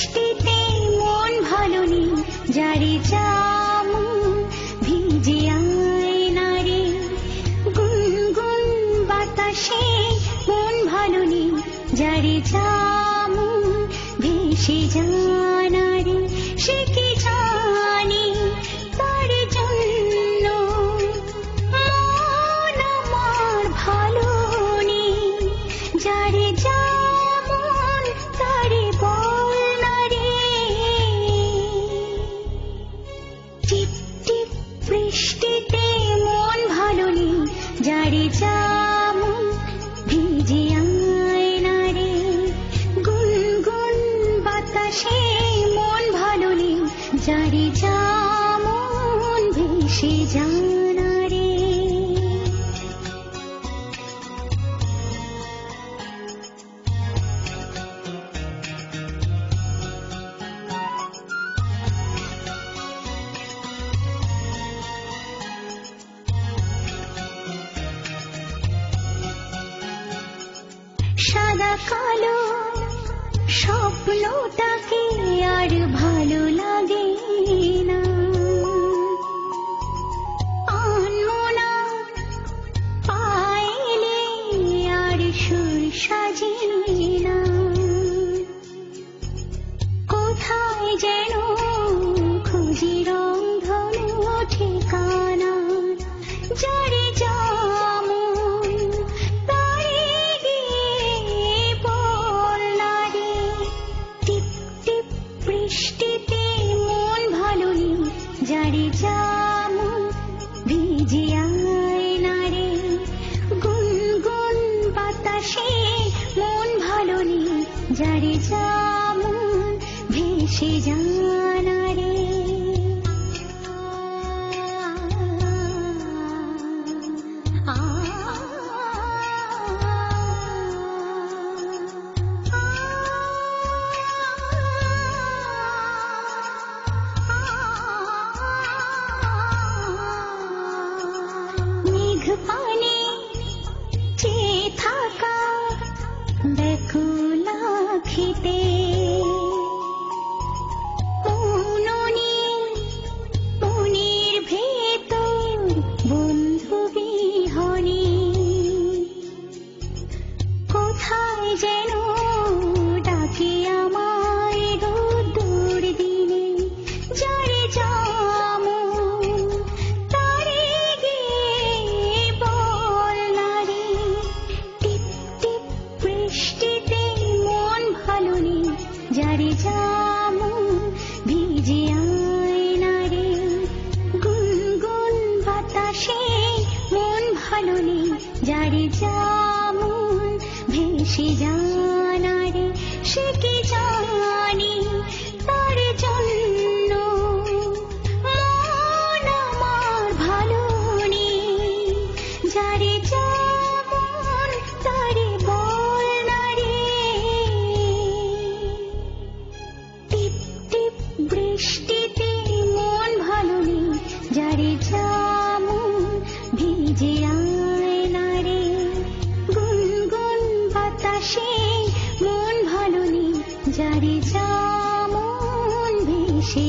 বৃষ্টিতে মন ভালো নেই যারে যেমন ভিজে আয়নারে গুনগুন বাতাসে মন ভালো নেই যারে যেমন ভেসে জানারে সে কি জানি তার জন্য মন আমার ভালো নেই যারে যেমন তারে বল না রে। টিপ টিপ বৃষ্টিতে মন ভালো নেই যারে যেমন ভিজে আয়নারে গুনগুন বাতাসে মন ভালো নেই যারে যেমন ভেসে জানারে। সাদা কালো স্বপ্নটাকে আর ভালো লাগে না, আনমনা পাইলে আর সুর সাজি না। কোথায় যেন খুঁজি রংধনু ঠিকানা যারে যেমন তারে গিয়ে বল না রে। টিপ টিপ বৃষ্টিতে মন ভালো নেই যারে যেমন ভিজে আয়নারে গুনগুন বাতাসে মন ভালো নেই যারে যেমন ভেসে জানারে। মেঘ পানে চেয়ে থাকা ব্যাকুল আখিতে মনের ভেতর বন্ধু বিহনে কোথায় যেন ডাকে আমায় রোদ্দুর দিনে যারে যেমন তারে গিয়ে বল না রে। টিপ টিপ বৃষ্টিতে মন ভালো নেই যারে যেমন ভিজে আয়নারে গুনগুন বাতাসে মন ভালো নেই যারে যেমন ভেসে জানারে সে কি জানি তার জন্য মন আমার ভালো নেই যারে যেমন তারে বল না রে। টিপ টিপ বৃষ্টিতে মন ভালো নেই যারে যেমন ভিজে আয়নারে গুনগুন বাতাসে মন ভালো নেই যারে যেমন ভেসে